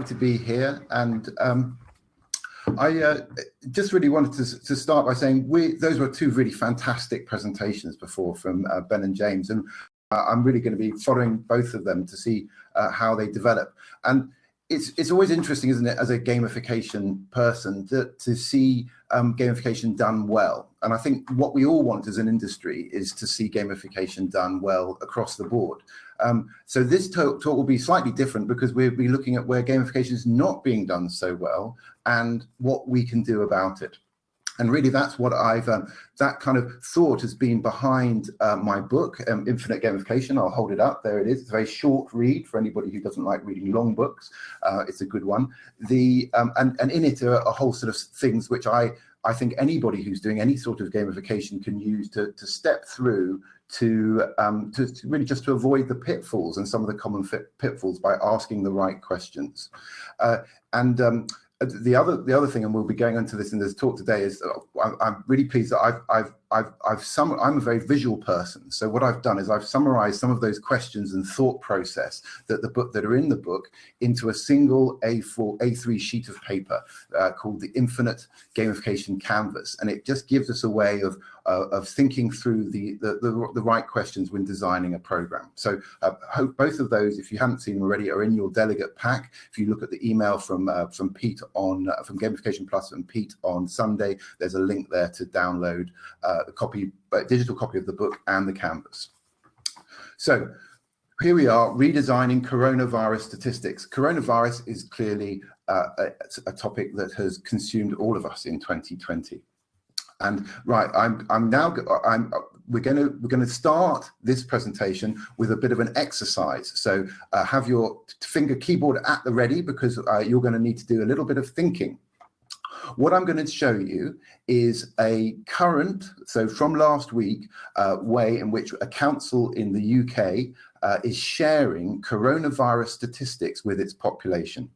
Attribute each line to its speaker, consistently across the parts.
Speaker 1: lovely to be here. And I just really wanted to start by saying those were two really fantastic presentations before from Ben and James, and I'm really going to be following both of them to see how they develop. And it's always interesting, isn't it, as a gamification person, to see gamification done well. And I think what we all want as an industry is to see gamification done well across the board. So this talk will be slightly different because we'll be looking at where gamification is not being done so well and what we can do about it. And really, that's what I've, that kind of thought has been behind my book, Infinite Gamification. I'll hold it up. There it is. It's a very short read for anybody who doesn't like reading long books. It's a good one. And in it are a whole sort of things which I think anybody who's doing any sort of gamification can use to step through to really just to avoid the pitfalls and some of the common pitfalls by asking the right questions. The other thing, and we'll be going into this in this talk today, is I'm really pleased that I'm a very visual person. So what I've done is I've summarized some of those questions and thought process that are in the book into a single A3 sheet of paper called the Infinite Gamification Canvas, and it just gives us a way of thinking through the right questions when designing a program. So I hope both of those, if you haven't seen them already, are in your delegate pack. If you look at the email from Pete from Gamification Plus and Pete on Sunday, there's a link there to download a digital copy of the book and the canvas. So here we are, redesigning coronavirus statistics. Coronavirus is clearly a topic that has consumed all of us in 2020. And right, we're going to start this presentation with a bit of an exercise. So have your keyboard at the ready, because you're going to need to do a little bit of thinking. What I'm going to show you is a current, so from last week, way in which a council in the UK is sharing coronavirus statistics with its population.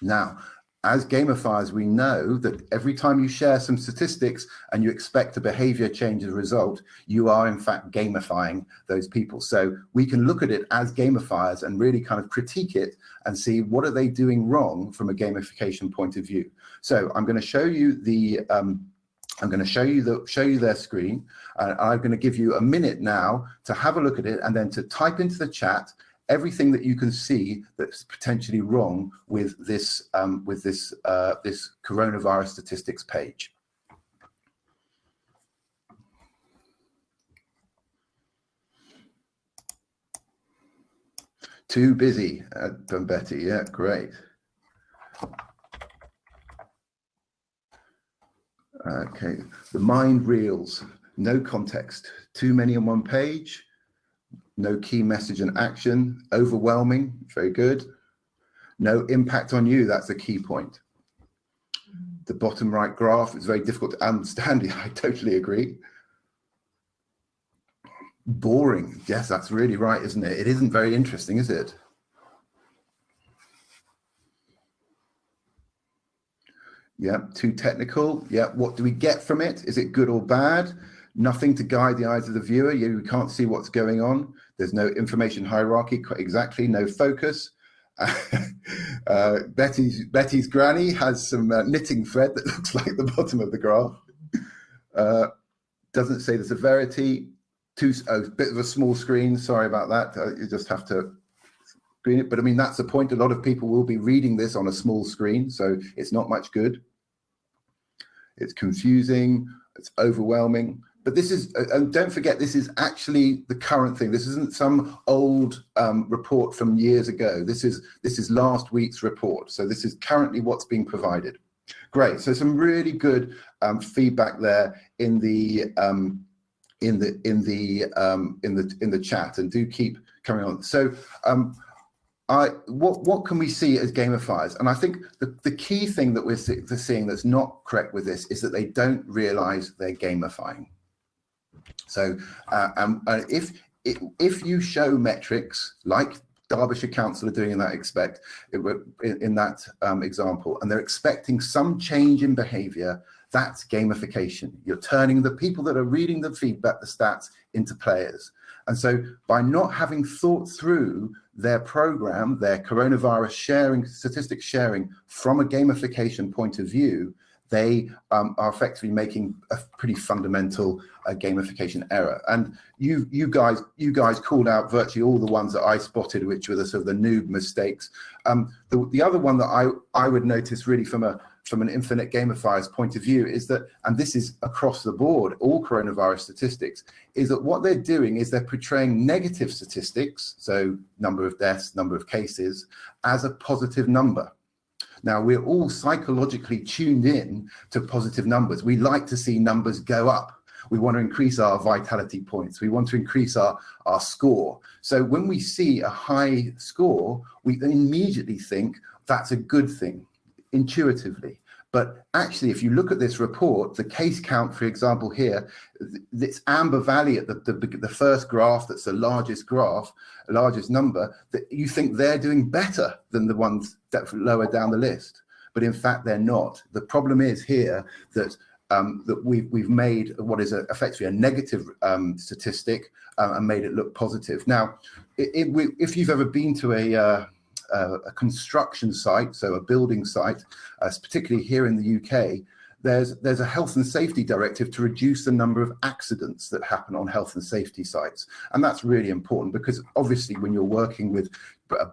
Speaker 1: Now, as gamifiers, we know that every time you share some statistics and you expect a behavior change as a result, you are in fact gamifying those people. So we can look at it as gamifiers and really kind of critique it and see what are they doing wrong from a gamification point of view. So I'm going to show you show you their screen. I'm going to give you a minute now to have a look at it and then to type into the chat everything that you can see that's potentially wrong with this this coronavirus statistics page. Too busy, Betty. Yeah, great. Okay, the mind reels, no context, too many on one page. No key message and action, overwhelming, very good. No impact on you, that's a key point. The bottom right graph is very difficult to understand. I totally agree. Boring, yes, that's really right, isn't it? It isn't very interesting, is it? Yeah, too technical. Yeah, what do we get from it? Is it good or bad? Nothing to guide the eyes of the viewer. You can't see what's going on. There's no information hierarchy, exactly, no focus. Betty's granny has some knitting thread that looks like the bottom of the graph. Doesn't say the severity. A bit of a small screen, sorry about that. You just have to screen it. But I mean, that's the point. A lot of people will be reading this on a small screen, so it's not much good. It's confusing, it's overwhelming. But this is, and don't forget, this is actually the current thing. This isn't some old report from years ago. This is last week's report. So this is currently what's being provided. Great. So some really good feedback there in the chat, and do keep coming on. So what can we see as gamifiers? And I think the key thing that we're seeing that's not correct with this is that they don't realize they're gamifying. So if you show metrics like Derbyshire Council are doing in that example, and they're expecting some change in behaviour, That's gamification. You're turning the people that are reading the feedback, the stats, into players. And so by not having thought through their program, their coronavirus sharing, statistics sharing from a gamification point of view, they are effectively making a pretty fundamental gamification error. And you guys called out virtually all the ones that I spotted, which were the sort of the noob mistakes. The other one that I would notice really from an infinite gamifier's point of view is that, and this is across the board, all coronavirus statistics, is that what they're doing is they're portraying negative statistics, so number of deaths, number of cases, as a positive number. Now, we're all psychologically tuned in to positive numbers. We like to see numbers go up. We want to increase our vitality points. We want to increase our score. So when we see a high score, we immediately think that's a good thing, intuitively. But actually, if you look at this report, the case count, for example, here, this amber valley at the first graph, that's the largest graph, largest number, that you think they're doing better than the ones that lower down the list. But in fact, they're not. The problem is here that that we've made what is effectively a negative statistic and made it look positive. Now, if you've ever been to a construction site, so a building site, particularly here in the UK, there's a health and safety directive to reduce the number of accidents that happen on health and safety sites. And that's really important because obviously when you're working with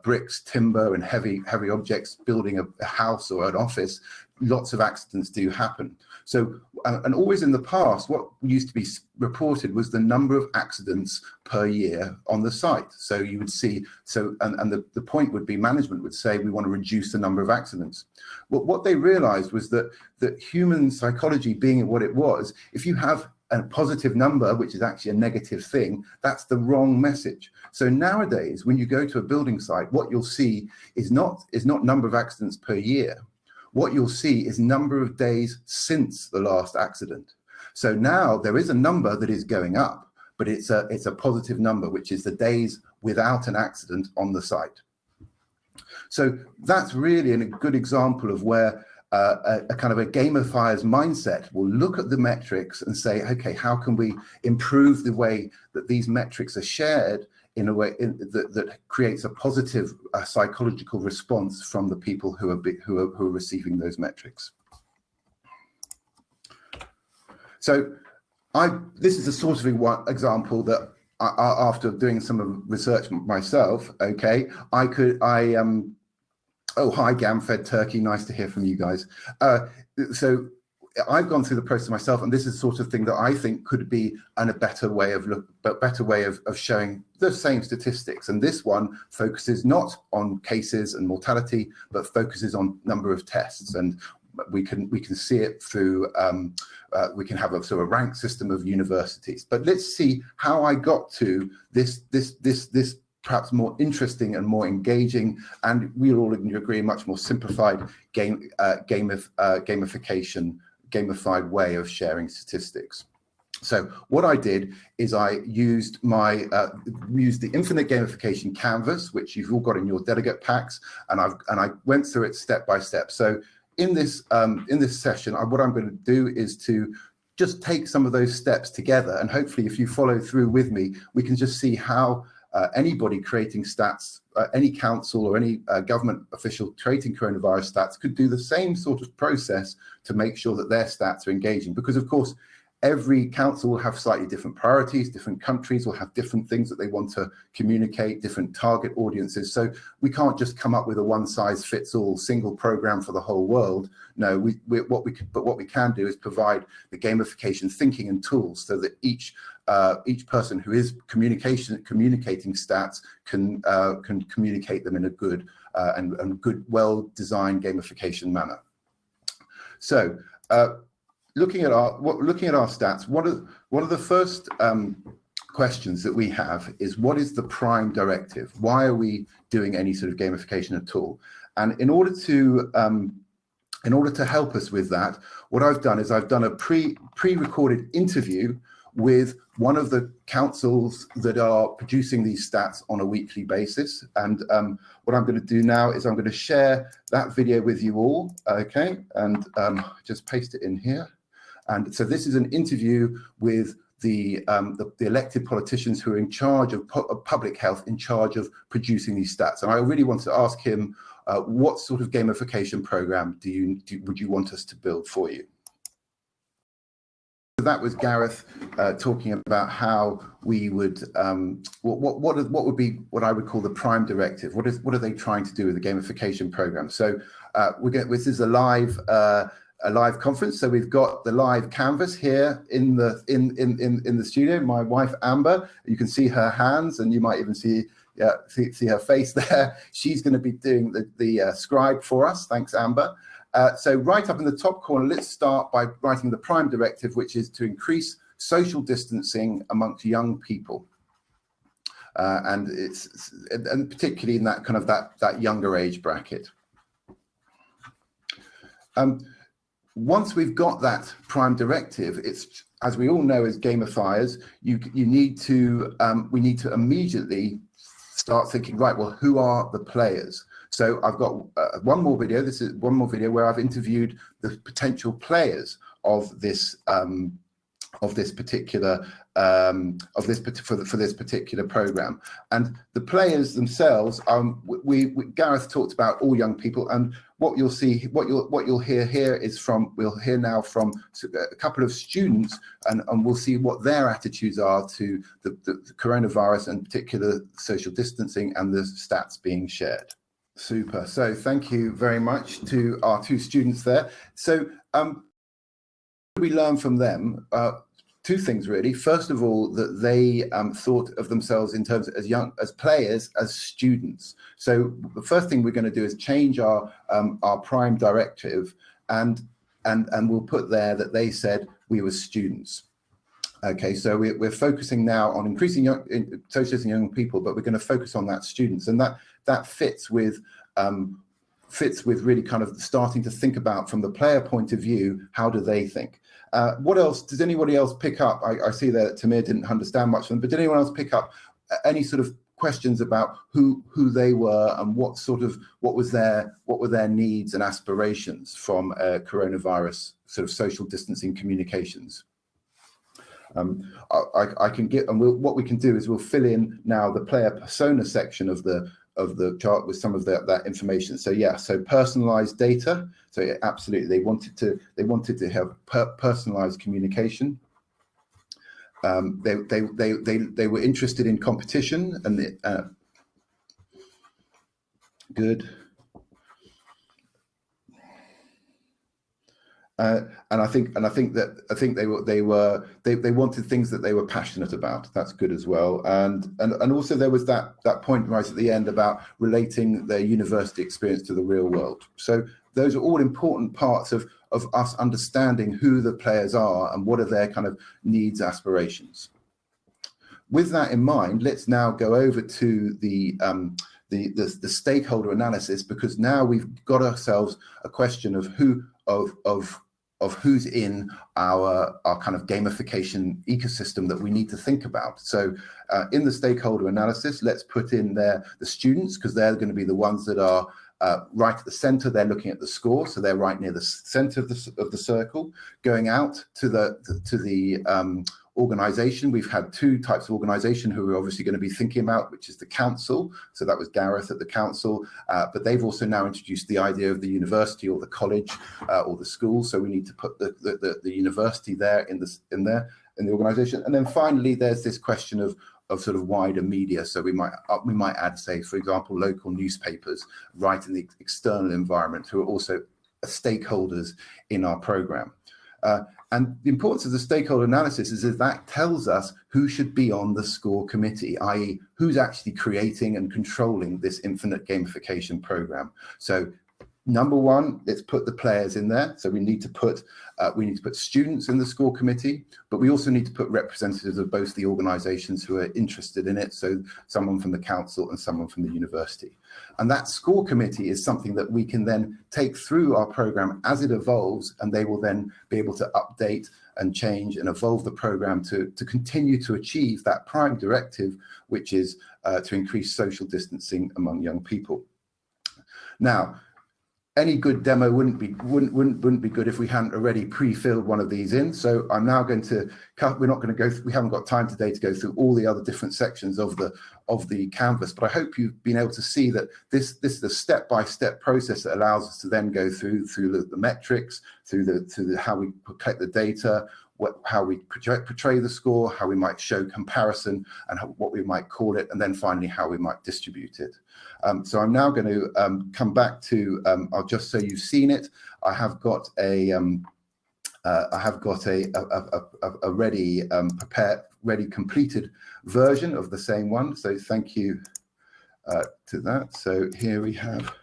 Speaker 1: bricks, timber and heavy objects, building a house or an office, lots of accidents do happen. So, and always in the past, what used to be reported was the number of accidents per year on the site. So you would see, and the point would be, management would say, we want to reduce the number of accidents. Well, what they realized was that human psychology being what it was, if you have a positive number, which is actually a negative thing, that's the wrong message. So nowadays, when you go to a building site, what you'll see is not number of accidents per year. What you'll see is number of days since the last accident. So now there is a number that is going up, but it's a positive number, which is the days without an accident on the site. So that's really a good example of where a kind of a gamifier's mindset will look at the metrics and say, okay, how can we improve the way that these metrics are shared in a way that creates a positive psychological response from the people who are receiving those metrics. So this is a sort of example that after doing some research myself, okay, oh, hi, Gamfed Turkey. Nice to hear from you guys. So I've gone through the process myself, and this is the sort of thing that I think could be a better way of showing the same statistics. And this one focuses not on cases and mortality, but focuses on number of tests. And we can see it through. We can have a sort of rank system of universities. But let's see how I got to this perhaps more interesting and more engaging, and we'll all agree, much more simplified gamified way of sharing statistics. So what I did is I used the Infinite Gamification Canvas, which you've all got in your delegate packs, and I went through it step by step. So in this session, what I'm going to do is to just take some of those steps together, and hopefully, if you follow through with me, we can just see how anybody creating stats, any council or any government official creating coronavirus stats could do the same sort of process to make sure that their stats are engaging. Because of course, every council will have slightly different priorities, different countries will have different things that they want to communicate, different target audiences. So we can't just come up with a one-size-fits-all single program for the whole world. No, what we can do is provide the gamification thinking and tools so that each person who is communicating stats can communicate them in a good and good, well-designed gamification manner. So. Looking at our stats, what are the first questions that we have is, what is the prime directive? Why are we doing any sort of gamification at all? And in order to help us with that, what I've done is I've done a pre-recorded interview with one of the councils that are producing these stats on a weekly basis. And what I'm going to do now is I'm going to share that video with you all, okay? And just paste it in here. And so this is an interview with the elected politicians who are in charge of public health, in charge of producing these stats. And I really want to ask him, what sort of gamification program would you want us to build for you? So that was Gareth talking about how we would, what would be what I would call the prime directive. What are they trying to do with the gamification program? So this is a live conference. So we've got the live canvas here in the studio. My wife Amber, you can see her hands, and you might even see her face there. She's going to be doing the scribe for us. Thanks, Amber. So right up in the top corner, let's start by writing the prime directive, which is to increase social distancing amongst young people. And particularly in that kind of that younger age bracket. Once we've got that prime directive, it's, as we all know as gamifiers, we need to immediately start thinking, right, well, who are the players? So I've got one more video. This is one more video where I've interviewed the potential players of this particular for this particular program, and the players themselves. Gareth talked about all young people, and what you'll hear here is we'll hear now from a couple of students, and we'll see what their attitudes are to the coronavirus and particular social distancing and the stats being shared. Super. So thank you very much to our two students there. So we learn from them two things really. First of all, that they thought of themselves in terms as players, as students. So the first thing we're going to do is change our prime directive, and we'll put there that they said we were students. Okay, so we're focusing now on increasing socializing young people, but we're going to focus on that students, and that fits with really kind of starting to think about, from the player point of view, how do they think? What else does anybody else pick up? I see that Tamir didn't understand much of them, but did anyone else pick up any sort of questions about who they were and what were their needs and aspirations from coronavirus sort of social distancing communications? I can get, and what we can do is we'll fill in now the player persona section of the chart with some of that information. So yeah, so personalized data. So yeah, absolutely, they wanted to have personalized communication. They were interested in competition, and good. And I think they wanted things that they were passionate about. That's good as well. And also there was that point right at the end about relating their university experience to the real world. So those are all important parts of us understanding who the players are and what are their kind of needs, aspirations. With that in mind, let's now go over to the stakeholder analysis, because now we've got ourselves a question of who's in our kind of gamification ecosystem that we need to think about. So in the stakeholder analysis, let's put in there the students, because they're going to be the ones that are right at the center. They're looking at the score, so they're right near the center of the circle. Going out to the organization, we've had two types of organization who we're obviously going to be thinking about, which is the council. So that was Gareth at the council, but they've also now introduced the idea of the university or the college or the school. So we need to put the university there in the organization. And then finally, there's this question of sort of wider media. So we might add, say, for example, local newspapers right in the external environment, who are also stakeholders in our program. And the importance of the stakeholder analysis is that that tells us who should be on the score committee, i.e. who's actually creating and controlling this infinite gamification program. So number one, let's put the players in there. So we need to put students in the score committee, but we also need to put representatives of both the organizations who are interested in it. So someone from the council and someone from the university. And that score committee is something that we can then take through our program as it evolves, and they will then be able to update and change and evolve the program to continue to achieve that prime directive, which is to increase social distancing among young people. Now, any good demo wouldn't be good if we hadn't already pre-filled one of these in. So I'm now going to cut. We're not going to go. We haven't got time today to go through all the other different sections of the canvas. But I hope you've been able to see that this is a step-by-step process that allows us to then go through the metrics, through the how we collect the data, how we portray the score, how we might show comparison, and what we might call it, and then finally how we might distribute it. So I'm now going to come back to. I'll just so you've seen it. I have got a ready ready completed version of the same one. So thank you to that. So here we have.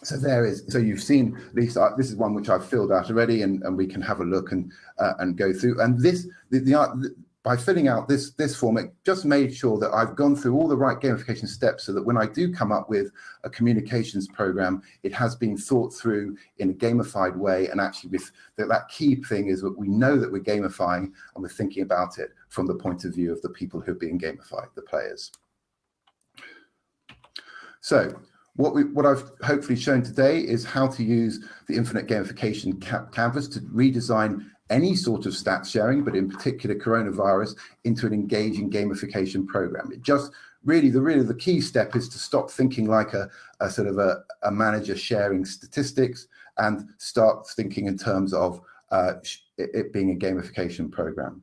Speaker 1: So there is. So you've seen this. This is one which I've filled out already, and we can have a look and go through. And this by filling out this form, it just made sure that I've gone through all the right gamification steps, so that when I do come up with a communications program, it has been thought through in a gamified way. And actually, with that key thing is that we know that we're gamifying, and we're thinking about it from the point of view of the people who are being gamified, the players. So what I've hopefully shown today is how to use the Infinite Gamification Canvas to redesign any sort of stats sharing, but in particular coronavirus, into an engaging gamification program. It just really the key step is to stop thinking like a sort of a manager sharing statistics, and start thinking in terms of it being a gamification program.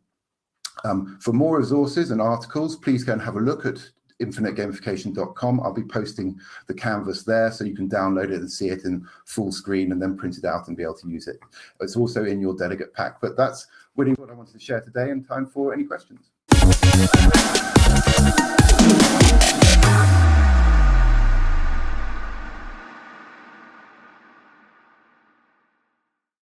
Speaker 1: For more resources and articles, please go and have a look at infiniteGamification.com. I'll be posting the canvas there, so you can download it and see it in full screen and then print it out and be able to use it. It's also in your delegate pack. But that's really what I wanted to share today, and time for any questions.